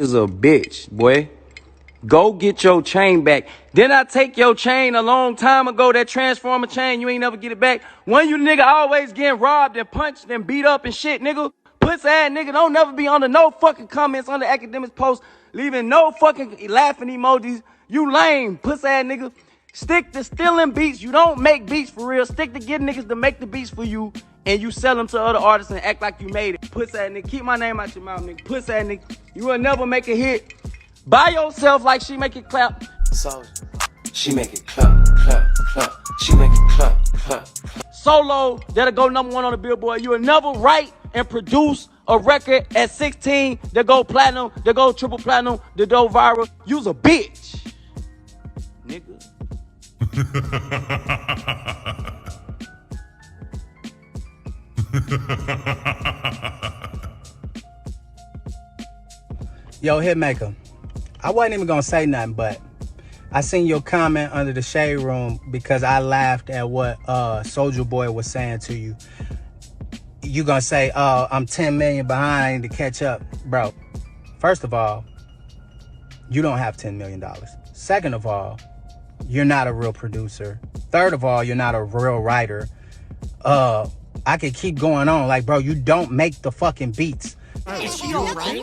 is a bitch, boy. Go get your chain back. Didn't I take your chain a long time ago? That transformer chain, you ain't never get it back. When you nigga always getting robbed and punched and beat up and shit, nigga. Puss ass nigga, don't never be under no fucking comments on the academics post, leaving no fucking laughing emojis. You lame, puss ass nigga. Stick to stealing beats. You don't make beats for real. Stick to getting niggas to make the beats for you, and you sell them to other artists and act like you made it. Puss ass nigga. Keep my name out your mouth, nigga. Puss ass nigga. You will never make a hit by yourself like she make it clap. Soulja. She make it clap, clap, clap. She make it clap, clap. Solo that'll go #1 on the Billboard. You will never write and produce a record at 16 that go platinum, that go triple platinum, that go viral. You's a bitch, nigga. Yo, Hitmaker, I wasn't even gonna say nothing, but I seen your comment under the shade room because I laughed at what Soulja Boy was saying to you. You gonna say, oh, I'm 10 million behind, I need to catch up. Bro, first of all, you don't have $10 million. Second of all, you're not a real producer. Third of all, you're not a real writer. I could keep going on. Like, bro, you don't make the fucking beats. Is she alright?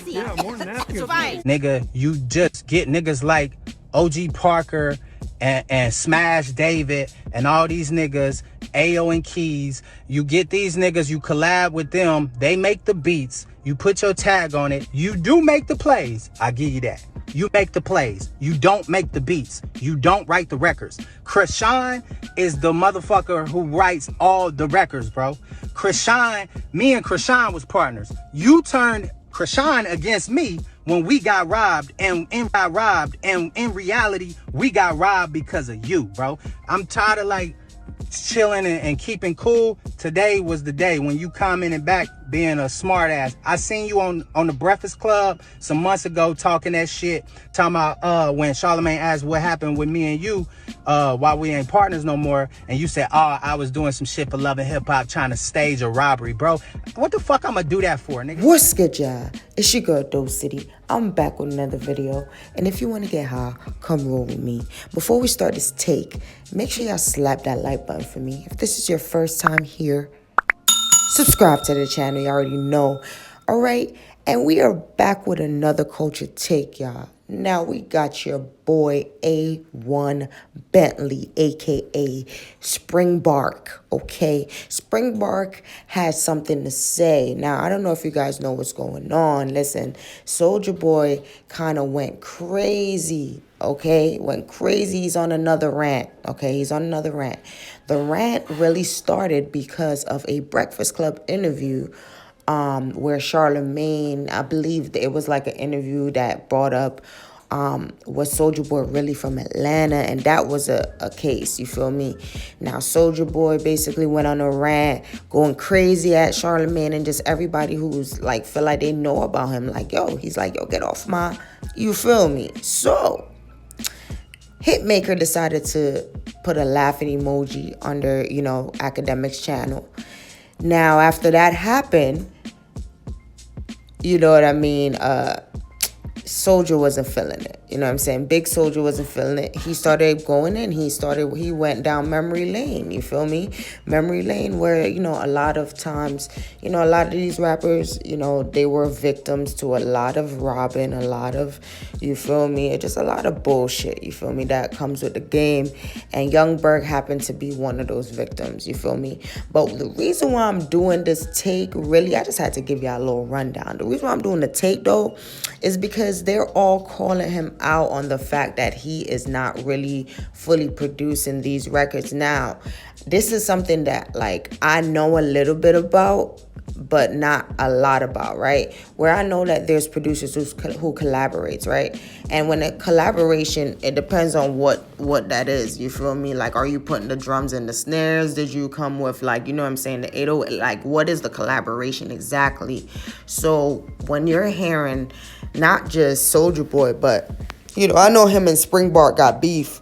Yeah, more than that. It's fine. Nigga, you just get niggas like OG Parker and Smash David and all these niggas, Ayo and Keys. You get these niggas, you collab with them, they make the beats, you put your tag on it, you do make the plays, I give you that. You make the plays, you don't make the beats, you don't write the records. Krishan is the motherfucker who writes all the records, bro. Krishan, me and Krishan was partners. You turned Krishan against me when we got robbed, and in reality, we got robbed because of you, bro. I'm tired of like chilling and keeping cool. Today was the day when you commented back being a smart ass. I seen you on the Breakfast Club some months ago talking that shit, talking about when Charlamagne asked what happened with me and you, why we ain't partners no more, and you said, oh, I was doing some shit for Love and Hip Hop, trying to stage a robbery. Bro, what the fuck I'ma do that for, nigga? What's good, y'all? It's your girl, Dope City. I'm back with another video, and if you want to get high, come roll with me. Before we start this take, make sure y'all slap that like button for me. If this is your first time here, subscribe to the channel, you already know. All right, and we are back with another culture take, y'all. Now we got your boy A1 Bentley, aka Springbark, okay? Springbark has something to say. Now, I don't know if you guys know what's going on. Listen, Soulja Boy kind of went crazy, okay? Went crazy. He's on another rant, okay? He's on another rant. The rant really started because of a Breakfast Club interview where Charlamagne, I believe it was like an interview that brought up was Soulja Boy really from Atlanta, and that was a case, you feel me? Now Soulja Boy basically went on a rant, going crazy at Charlamagne and just everybody who's like feel like they know about him, like, yo, he's like, yo, get off my, you feel me? So Hitmaker decided to put a laughing emoji under, you know, Academics channel. Now after that happened, you know what I mean, Soulja wasn't feeling it. You know what I'm saying? Big Soulja wasn't feeling it. He started going in. He went down memory lane. You feel me? Memory lane where, you know, a lot of times, you know, a lot of these rappers, you know, they were victims to a lot of robbing, a lot of, you feel me? Just a lot of bullshit, you feel me? That comes with the game. And Young Berg happened to be one of those victims, you feel me? But the reason why I'm doing this take, really, I just had to give y'all a little rundown. The reason why I'm doing the take, though, is because they're all calling him out on the fact that he is not really fully producing these records. Now, this is something that, like, I know a little bit about, but not a lot about, right? Where I know that there's producers who collaborates, right? And when a collaboration, it depends on what that is, you feel me? Like, are you putting the drums and the snares? Did you come with, like, you know what I'm saying, the 808? Like, what is the collaboration exactly? So when you're hearing not just Soulja Boy, but, you know, I know him and Springbark got beef,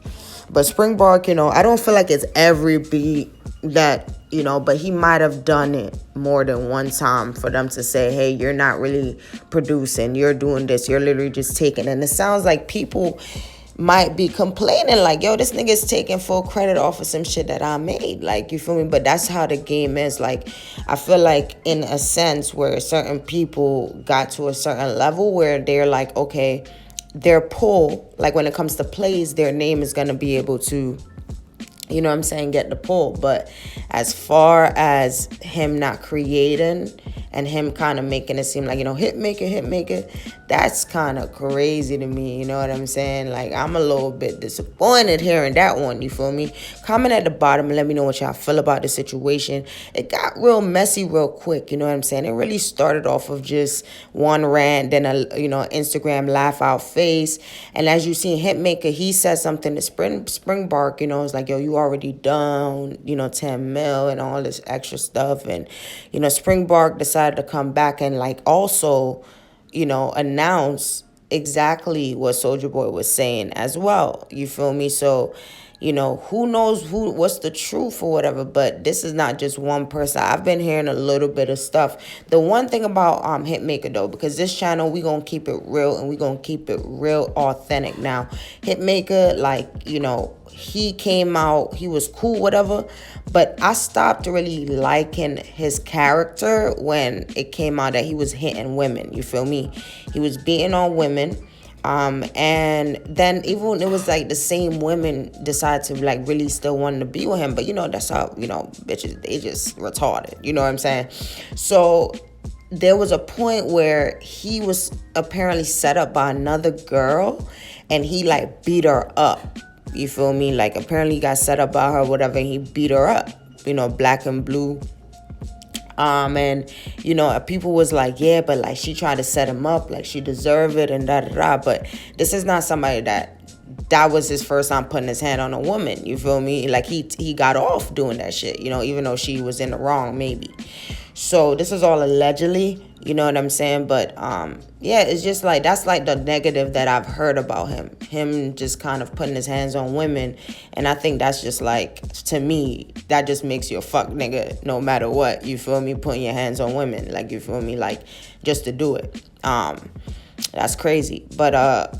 but Springbark, you know, I don't feel like it's every beat that you know, but he might have done it more than one time for them to say, hey, you're not really producing, you're doing this, you're literally just taking. And it sounds like people might be complaining like, yo, this nigga's taking full credit off of some shit that I made. Like, you feel me? But that's how the game is. Like, I feel like in a sense where certain people got to a certain level where they're like, okay, their pull, like when it comes to plays, their name is going to be able to, you know what I'm saying, get the pull. But as far as him not creating and him kind of making it seem like, you know, Hitmaker, that's kind of crazy to me, you know what I'm saying? Like, I'm a little bit disappointed hearing that one, you feel me? Comment at the bottom and let me know what y'all feel about the situation. It got real messy real quick, you know what I'm saying? It really started off of just one rant, then a, you know, Instagram laugh out face. And as you see, Hitmaker, he said something to Spring Bark, you know, it's like, yo, you already done, you know, 10 mil and all this extra stuff. And, you know, Spring Bark decided to come back and like also, you know, announce exactly what Soulja Boy was saying as well. You feel me? So, you know, who knows what's the truth or whatever, but this is not just one person. I've been hearing a little bit of stuff. The one thing about Hitmaker though, because this channel, we gonna keep it real and we gonna keep it real authentic. Now, Hitmaker, like, you know, he came out, he was cool, whatever, but I stopped really liking his character when it came out that he was hitting women, you feel me? He was beating on women, and then even when it was like the same women decided to like really still want to be with him, but you know, that's how, you know, bitches, they just retarded, you know what I'm saying? So there was a point where he was apparently set up by another girl and he like beat her up. You feel me? Like, apparently he got set up by her, whatever, and he beat her up, you know, Black and Blue. And, you know, people was like, yeah, but, like, she tried to set him up, like, she deserved it, and da-da-da. But this is not somebody that was his first time putting his hand on a woman, you feel me? Like, he got off doing that shit, you know, even though she was in the wrong, maybe. So this is all allegedly, you know what I'm saying? But yeah, it's just like, that's like the negative that I've heard about him just kind of putting his hands on women. And I think that's just like, to me, that just makes you a fuck nigga no matter what, you feel me? Putting your hands on women, like, you feel me? Like, just to do it. That's crazy. But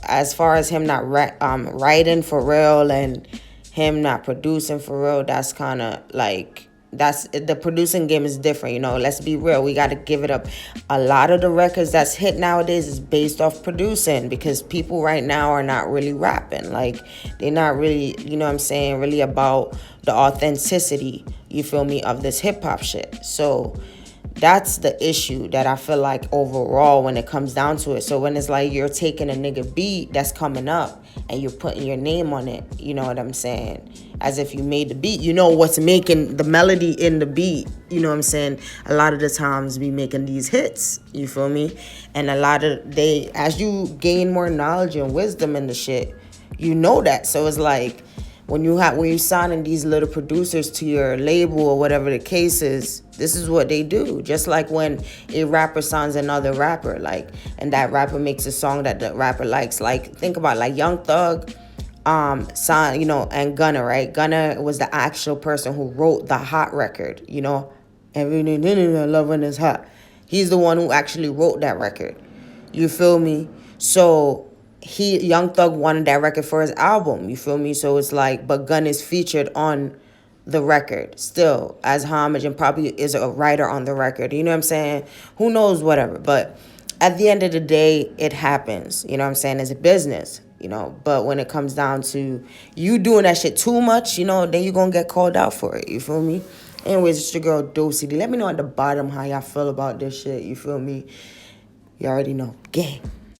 as far as him not writing for real and him not producing for real, that's kind of like, that's the producing game is different, you know. Let's be real, we got to give it up. A lot of the records that's hit nowadays is based off producing, because people right now are not really rapping, like, they're not really, you know what I'm saying, really about the authenticity, you feel me, of this hip-hop shit. So that's the issue that I feel like overall when it comes down to it. So when it's like you're taking a nigga beat that's coming up and you're putting your name on it, you know what I'm saying, as if you made the beat, you know what's making the melody in the beat, you know what I'm saying, a lot of the times be making these hits, you feel me? And a lot of as you gain more knowledge and wisdom in the shit, you know that. So it's like when you're signing these little producers to your label or whatever the case is, this is what they do. Just like when a rapper signs another rapper, like, and that rapper makes a song that the rapper likes. Like, think about it, like Young Thug, signed, you know, and Gunna, right? Gunna was the actual person who wrote the Hot record, you know, everything I love when it's hot. He's the one who actually wrote that record. You feel me? So Young Thug wanted that record for his album, you feel me? So it's like, but Gunna is featured on the record still as homage and probably is a writer on the record, you know what I'm saying? Who knows, whatever. But at the end of the day, it happens, you know what I'm saying? It's a business, you know, but when it comes down to you doing that shit too much, you know, then you're gonna get called out for it, you feel me? Anyways, it's your girl Dosity. Let me know at the bottom how y'all feel about this shit, you feel me? You already know. Gang.